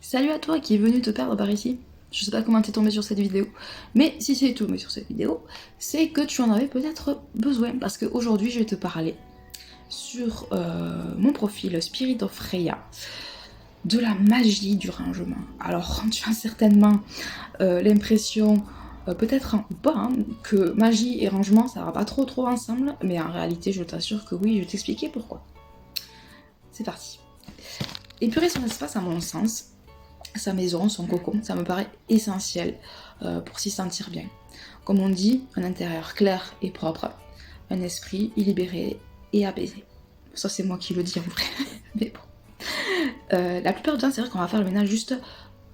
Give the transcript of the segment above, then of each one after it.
Salut à toi qui est venu te perdre par ici. Je sais pas comment t'es tombé sur cette vidéo, mais si tu es tombé sur cette vidéo, c'est que tu en avais peut-être besoin, parce qu'aujourd'hui je vais te parler sur mon profil Spirit of Freya, de la magie du rangement. Alors tu as certainement l'impression, peut-être ou pas, hein, que magie et rangement ça va pas trop ensemble, mais en réalité je t'assure que oui, je vais t'expliquer pourquoi. C'est parti. Épurer son espace à mon sens, sa maison, son cocon, ça me paraît essentiel pour s'y sentir bien. Comme on dit, un intérieur clair et propre, un esprit libéré et apaisé. Ça c'est moi qui le dis en vrai, mais bon. La plupart du temps c'est vrai qu'on va faire le ménage juste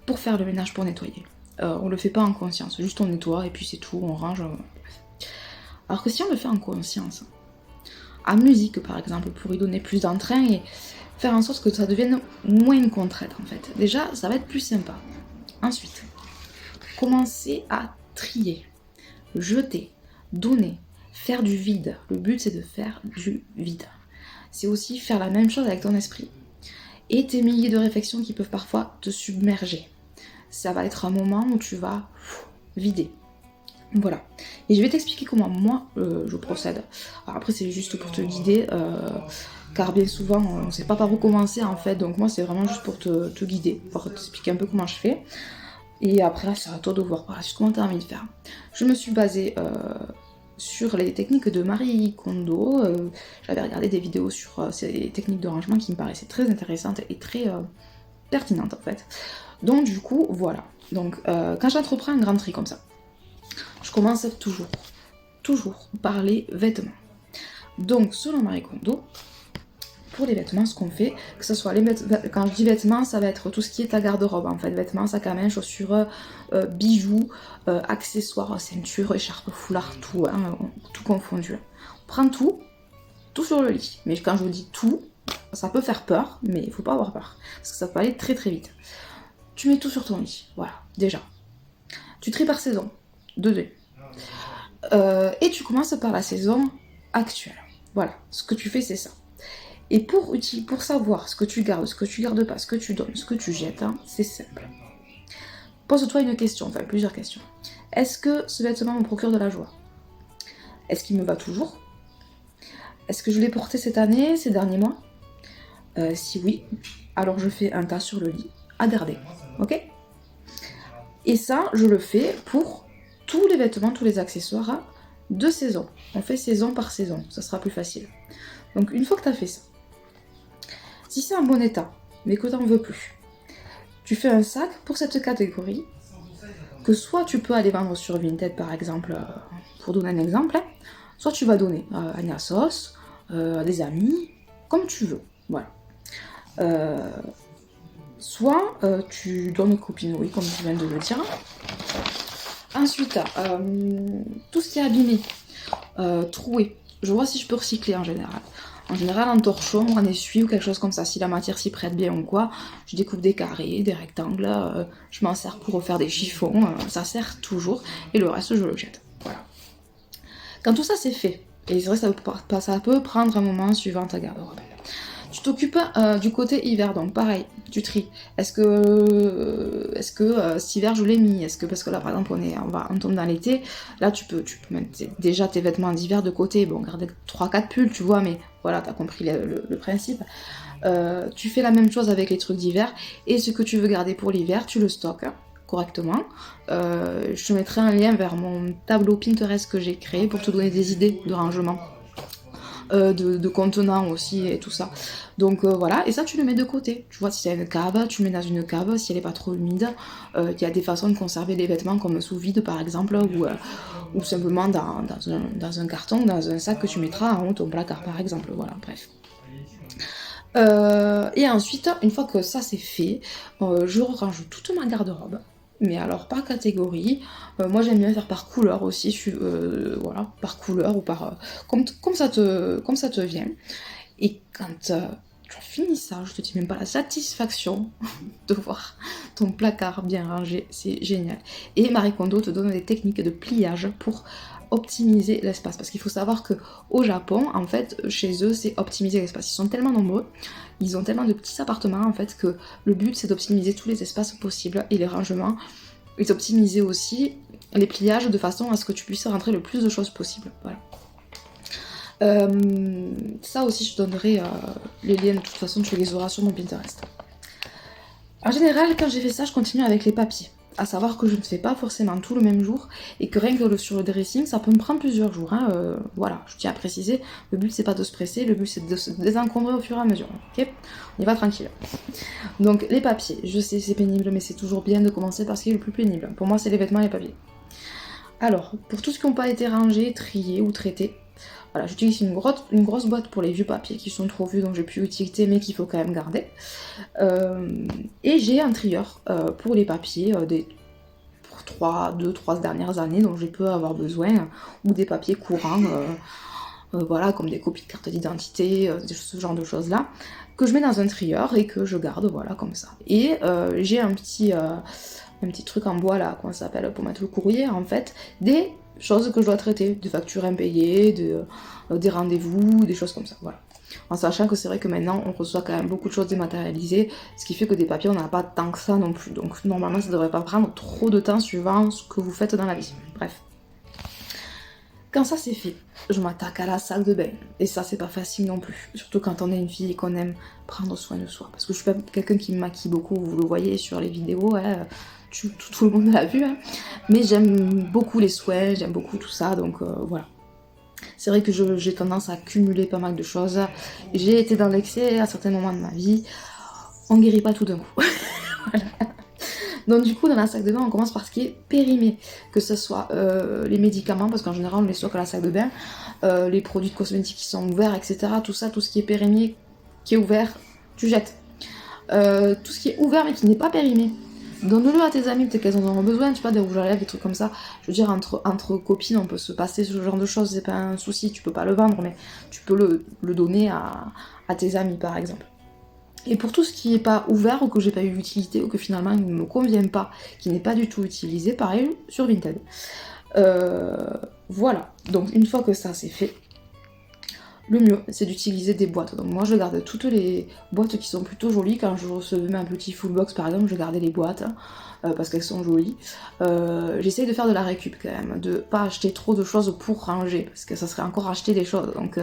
pour faire le ménage, pour nettoyer. On le fait pas en conscience, juste on nettoie et puis c'est tout, on range. Alors que si on le fait en conscience, en musique par exemple, pour y donner plus d'entrain et faire en sorte que ça devienne moins une contrainte en fait. Déjà, ça va être plus sympa. Ensuite, commencer à trier, jeter, donner, faire du vide. Le but c'est de faire du vide. C'est aussi faire la même chose avec ton esprit et tes milliers de réflexions qui peuvent parfois te submerger. Ça va être un moment où tu vas vider. Voilà. Et je vais t'expliquer comment moi je procède. Alors après c'est juste pour te guider, car bien souvent on ne sait pas par où commencer en fait, donc moi c'est vraiment juste pour te guider, pour t'expliquer un peu comment je fais. Et après c'est à toi de voir par la suite comment tu as envie de faire. Je me suis basée sur les techniques de Marie Kondo. J'avais regardé des vidéos sur ces techniques de rangement qui me paraissaient très intéressantes et très pertinentes en fait. Donc du coup voilà. Donc quand j'entreprends un grand tri comme ça, je commence toujours par les vêtements. Donc, selon Marie Kondo, pour les vêtements, ce qu'on fait, que ce soit quand je dis vêtements, ça va être tout ce qui est ta garde-robe, en fait, vêtements, sac à main, chaussures, bijoux, accessoires, ceinture, écharpe, foulard, tout, hein, tout confondu. On prend tout sur le lit. Mais quand je vous dis tout, ça peut faire peur, mais il faut pas avoir peur, parce que ça peut aller très vite. Tu mets tout sur ton lit, voilà, déjà. Tu tries par saison, de deux. Et tu commences par la saison actuelle. Voilà, ce que tu fais, c'est ça. Et pour savoir ce que tu gardes pas, ce que tu donnes, ce que tu jettes, hein, c'est simple. Pose-toi une question, enfin plusieurs questions. Est-ce que ce vêtement me procure de la joie? Est-ce qu'il me va toujours? Est-ce que je l'ai porté cette année, ces derniers mois? Si oui, alors je fais un tas sur le lit à garder. Ok? Et ça, je le fais pour tous les vêtements, tous les accessoires de saison. On fait saison par saison, ça sera plus facile. Donc une fois que tu as fait ça, si c'est en bon état, mais que tu n'en veux plus, tu fais un sac pour cette catégorie, que soit tu peux aller vendre sur Vinted par exemple, pour donner un exemple, hein, soit tu vas donner à Nasos, à des amis, comme tu veux. Voilà. Soit tu donnes aux copines, oui, comme je viens de le dire. Ensuite, tout ce qui est abîmé, troué, je vois si je peux recycler en général. En général, en torchon, en essuie ou quelque chose comme ça, si la matière s'y prête bien ou quoi, je découpe des carrés, des rectangles, je m'en sers pour refaire des chiffons, ça sert toujours, et le reste, je le jette. Voilà. Quand tout ça c'est fait, et c'est vrai que ça peut prendre un moment suivant ta garde-robe, tu t'occupes du côté hiver, donc pareil, tu tries. Est-ce que cet hiver je l'ai mis? Est-ce que, parce que là par exemple on tombe dans l'été, là tu peux mettre déjà tes vêtements d'hiver de côté, bon garder 3-4 pulls tu vois, mais voilà, t'as compris le principe. Tu fais la même chose avec les trucs d'hiver, et ce que tu veux garder pour l'hiver, tu le stockes correctement. Je te mettrai un lien vers mon tableau Pinterest que j'ai créé pour te donner des idées de rangement. De contenants aussi et tout ça. Donc voilà, et ça tu le mets de côté. Tu vois, si c'est une cave, tu le mets dans une cave, si elle est pas trop humide. Il y a des façons de conserver les vêtements comme sous vide par exemple, ou simplement dans un carton, dans un sac que tu mettras en haut de ton placard par exemple. Voilà, bref. Et ensuite, une fois que ça c'est fait, je range toute ma garde-robe. Mais alors par catégorie, moi j'aime bien faire par couleur aussi, voilà, par couleur ou par comme ça te vient. Et quand tu as fini ça, je te dis même pas la satisfaction de voir ton placard bien rangé, c'est génial. Et Marie Kondo te donne des techniques de pliage pour optimiser l'espace. Parce qu'il faut savoir que au Japon, en fait, chez eux, c'est optimiser l'espace. Ils sont tellement nombreux, ils ont tellement de petits appartements, en fait, que le but, c'est d'optimiser tous les espaces possibles et les rangements. Et d'optimiser aussi les pliages de façon à ce que tu puisses rentrer le plus de choses possible. Voilà. Ça aussi, je donnerai les liens, de toute façon, tu les auras sur mon Pinterest. En général, quand j'ai fait ça, je continue avec les papiers. À savoir que je ne fais pas forcément tout le même jour et que rien que sur le dressing, ça peut me prendre plusieurs jours. Hein. Voilà, je tiens à préciser, le but c'est pas de se presser, le but c'est de se désencombrer au fur et à mesure. Ok, on y va tranquille. Donc les papiers, je sais c'est pénible, mais c'est toujours bien de commencer par ce qui est le plus pénible. Pour moi, c'est les vêtements et les papiers. Alors, pour tout ce qui n'a pas été rangé, trié ou traité, voilà, j'utilise une grosse boîte pour les vieux papiers qui sont trop vieux, donc j'ai plus utilité, mais qu'il faut quand même garder. Et j'ai un trieur pour les papiers pour 2-3 dernières années dont je peux avoir besoin, ou des papiers courants, voilà, comme des copies de carte d'identité, ce genre de choses-là, que je mets dans un trieur et que je garde, voilà, comme ça. Et j'ai un petit truc en bois là, comment ça s'appelle, pour mettre le courrier, en fait, des choses que je dois traiter, des factures impayées, des rendez-vous, des choses comme ça, voilà. En sachant que c'est vrai que maintenant on reçoit quand même beaucoup de choses dématérialisées, ce qui fait que des papiers on n'en a pas tant que ça non plus, donc normalement ça devrait pas prendre trop de temps suivant ce que vous faites dans la vie, bref. Quand ça c'est fait, je m'attaque à la salle de bain, et ça c'est pas facile non plus, surtout quand on est une fille et qu'on aime prendre soin de soi, parce que je suis pas quelqu'un qui me maquille beaucoup, vous le voyez sur les vidéos, hein. Tout le monde l'a vu, hein. Mais j'aime beaucoup les soins, j'aime beaucoup tout ça, donc voilà. C'est vrai que j'ai tendance à cumuler pas mal de choses, j'ai été dans l'excès à certains moments de ma vie, on guérit pas tout d'un coup. Voilà. Donc du coup dans la sac de bain on commence par ce qui est périmé, que ce soit les médicaments, parce qu'en général on les stocke à la sac de bain, les produits de cosmétiques qui sont ouverts, etc. Tout ça, tout ce qui est périmé, qui est ouvert, tu jettes. Tout ce qui est ouvert mais qui n'est pas périmé, donne-le à tes amis, peut-être qu'elles en auront besoin, tu sais pas, des rouges à lèvres, des trucs comme ça. Je veux dire, entre copines, on peut se passer ce genre de choses, c'est pas un souci, tu peux pas le vendre, mais tu peux le donner à tes amis, par exemple. Et pour tout ce qui est pas ouvert, ou que j'ai pas eu l'utilité, ou que finalement il ne me convient pas, qui n'est pas du tout utilisé, pareil, sur Vinted. Voilà, donc une fois que ça c'est fait, le mieux, c'est d'utiliser des boîtes. Donc moi, je garde toutes les boîtes qui sont plutôt jolies. Quand je recevais ma petite full box, par exemple, je gardais les boîtes parce qu'elles sont jolies. J'essaye de faire de la récup quand même, de pas acheter trop de choses pour ranger, parce que ça serait encore acheter des choses. Donc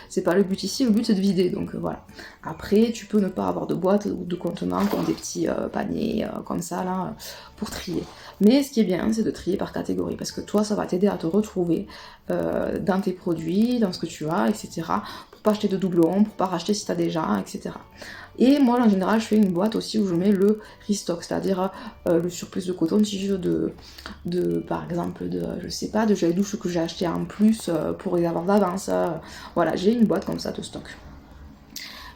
c'est pas le but ici, le but c'est de vider. Donc voilà. Après, tu peux ne pas avoir de boîte ou de contenants comme des petits paniers comme ça là pour trier. Mais ce qui est bien, c'est de trier par catégorie, parce que toi, ça va t'aider à te retrouver dans tes produits, dans ce que tu as, etc. Pour pas acheter de doublons, pour pas racheter si t'as déjà, etc. Et moi, en général, je fais une boîte aussi où je mets le restock, c'est-à-dire le surplus de coton-tige par exemple, je sais pas, de gel douche que j'ai acheté en plus pour les avoir d'avance. Voilà, j'ai une boîte comme ça de stock.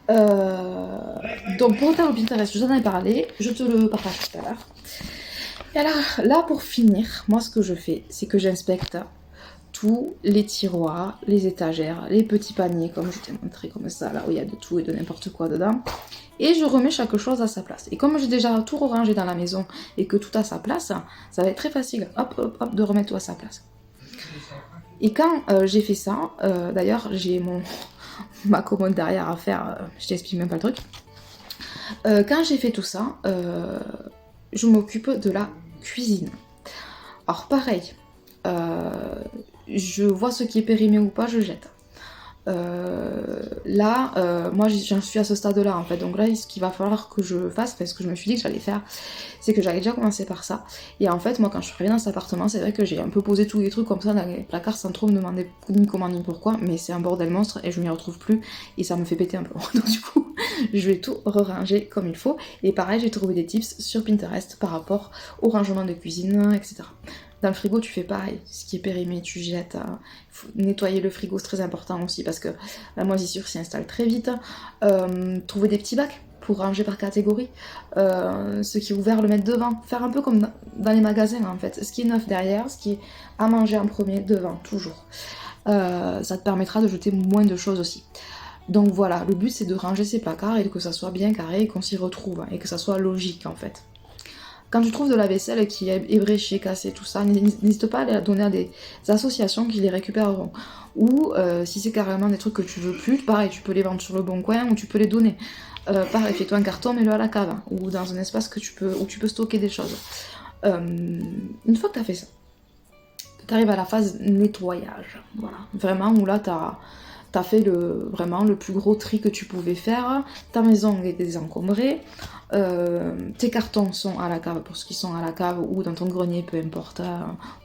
Donc pour le tableau Pinterest, je vous en ai parlé, je te le partage tout à l'heure. Et alors, là pour finir, moi ce que je fais, c'est que j'inspecte tous les tiroirs, les étagères, les petits paniers, comme je t'ai montré, comme ça, là où il y a de tout et de n'importe quoi dedans. Et je remets chaque chose à sa place. Et comme j'ai déjà tout rangé dans la maison et que tout a sa place, ça va être très facile, hop, hop, hop, de remettre tout à sa place. Et quand j'ai fait ça, d'ailleurs j'ai ma commode derrière à faire, je t'explique même pas le truc. Quand j'ai fait tout ça, je m'occupe de la cuisine. Alors pareil, je vois ce qui est périmé ou pas, je jette. Moi j'en suis à ce stade là en fait, donc là ce qu'il va falloir que je fasse, parce que je me suis dit que j'allais faire, c'est que j'allais déjà commencer par ça. Et en fait moi quand je suis arrivée dans cet appartement, c'est vrai que j'ai un peu posé tous les trucs comme ça dans les placards sans trop me demander ni comment ni pourquoi, mais c'est un bordel monstre et je m'y retrouve plus et ça me fait péter un peu. Donc du coup je vais tout ranger comme il faut. Et pareil, j'ai trouvé des tips sur Pinterest par rapport au rangement de cuisine, etc. Dans le frigo, tu fais pareil. Ce qui est périmé, tu jettes. Faut nettoyer le frigo, c'est très important aussi parce que la moisissure s'y installe très vite. Trouver des petits bacs pour ranger par catégorie. Ce qui est ouvert, le mettre devant. Faire un peu comme dans les magasins en fait. Ce qui est neuf derrière, ce qui est à manger en premier, devant, toujours. Ça te permettra de jeter moins de choses aussi. Donc voilà, le but c'est de ranger ses placards et que ça soit bien carré et qu'on s'y retrouve et que ça soit logique en fait. quand tu trouves de la vaisselle qui est ébréchée, cassée, tout ça, n'hésite pas à les donner à des associations qui les récupéreront. Ou si c'est carrément des trucs que tu veux plus, pareil, tu peux les vendre sur le bon coin ou tu peux les donner. Pareil, fais-toi un carton, mets-le à la cave, hein, ou dans un espace où tu peux stocker des choses. Une fois que tu as fait ça, tu arrives à la phase nettoyage. Voilà. Vraiment, où là, tu as fait vraiment le plus gros tri que tu pouvais faire. Ta maison est désencombrée. Tes cartons sont à la cave pour ceux qui sont à la cave ou dans ton grenier, peu importe,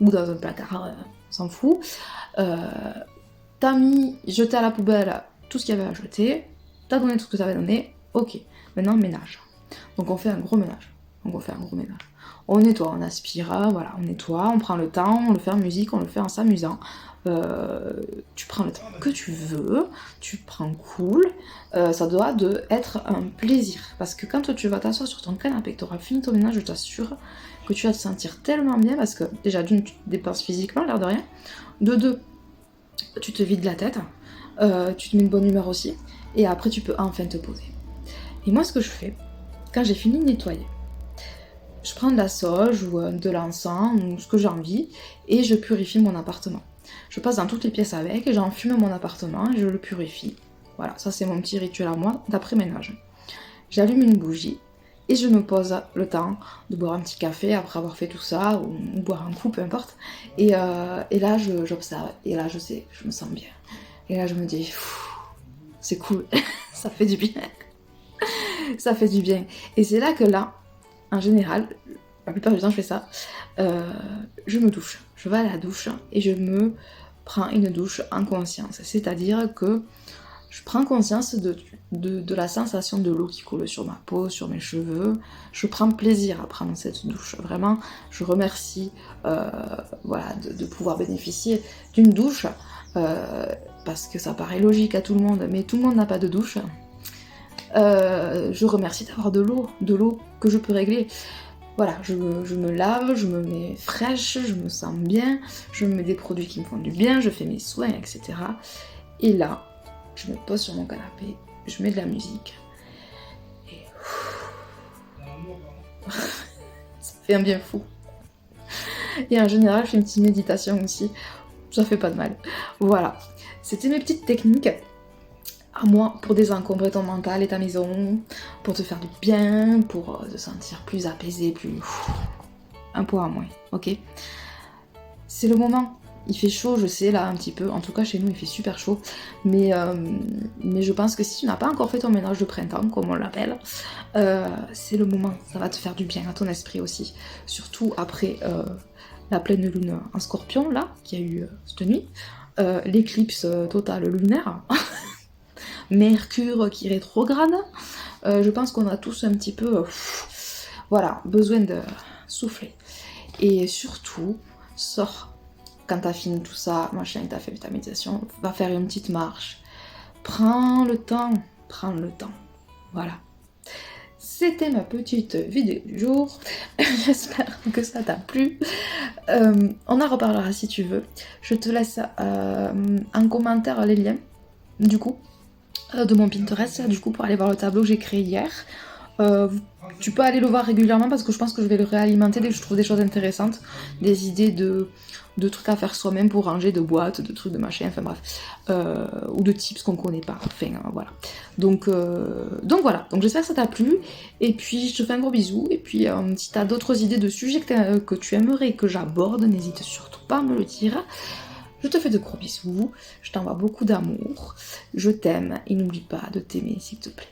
ou dans un placard, on s'en fout. T'as jeté à la poubelle tout ce qu'il y avait à jeter. T'as donné tout ce que t'avais donné. Ok, maintenant ménage. Donc on fait un gros ménage. On nettoie, on aspire, voilà, on nettoie, on prend le temps, on le fait en musique, on le fait en s'amusant. Tu prends le temps que tu veux, tu prends cool, ça doit être un plaisir. Parce que quand tu vas t'asseoir sur ton canapé, que tu auras fini ton ménage, je t'assure que tu vas te sentir tellement bien, parce que déjà d'une, tu te dépenses physiquement, l'air de rien, de deux, tu te vides la tête, tu te mets une bonne humeur aussi, et après tu peux enfin te poser. Et moi ce que je fais, quand j'ai fini de nettoyer, je prends de la sauge ou de l'encens ou ce que j'ai envie et je purifie mon appartement. Je passe dans toutes les pièces avec et j'enfume mon appartement et je le purifie. Voilà, ça c'est mon petit rituel à moi d'après-ménage. J'allume une bougie et je me pose le temps de boire un petit café après avoir fait tout ça ou boire un coup, peu importe. Et là j'observe et là je sais, je me sens bien. Et là je me dis, c'est cool, ça fait du bien. Ça fait du bien. Et c'est là que là, en général, la plupart du temps je fais ça, je me douche. Je vais à la douche et je me prends une douche en conscience. C'est-à-dire que je prends conscience de la sensation de l'eau qui coule sur ma peau, sur mes cheveux. Je prends plaisir à prendre cette douche. Vraiment, je remercie voilà, de pouvoir bénéficier d'une douche, parce que ça paraît logique à tout le monde, mais tout le monde n'a pas de douche. Je remercie d'avoir de l'eau que je peux régler. Voilà, je me lave, je me mets fraîche, je me sens bien, je me mets des produits qui me font du bien, je fais mes soins, etc. Et là, je me pose sur mon canapé, je mets de la musique. Et ça fait un bien fou. Et en général, je fais une petite méditation aussi. Ça fait pas de mal. Voilà. C'était mes petites techniques à moi pour désencombrer ton mental et ta maison, pour te faire du bien, pour te sentir plus apaisé, plus... un poids à moins, ok? C'est le moment. Il fait chaud, je sais, là, un petit peu. En tout cas, chez nous, il fait super chaud. Mais je pense que si tu n'as pas encore fait ton ménage de printemps, comme on l'appelle, c'est le moment. Ça va te faire du bien à ton esprit aussi. Surtout après la pleine lune en scorpion, là, qui a eu cette nuit. L'éclipse totale lunaire. Mercure qui rétrograde. Je pense qu'on a tous un petit peu... voilà, besoin de souffler. Et surtout, sors. Quand t'as fini tout ça, machin, t'as fait ta méditation, va faire une petite marche. Prends le temps. Voilà. C'était ma petite vidéo du jour. J'espère que ça t'a plu. On en reparlera si tu veux. Je te laisse en commentaire les liens, du coup, de mon Pinterest, du coup, pour aller voir le tableau que j'ai créé hier. Tu peux aller le voir régulièrement parce que je pense que je vais le réalimenter dès que je trouve des choses intéressantes, des idées de trucs à faire soi-même pour ranger, de boîtes, de trucs, de machin, enfin bref, ou de tips qu'on connaît pas, enfin voilà. Donc voilà, donc j'espère que ça t'a plu, et puis je te fais un gros bisou, et puis si t'as d'autres idées de sujets que tu aimerais que j'aborde, n'hésite surtout pas à me le dire. Je te fais de gros bisous, je t'envoie beaucoup d'amour, je t'aime, et n'oublie pas de t'aimer s'il te plaît.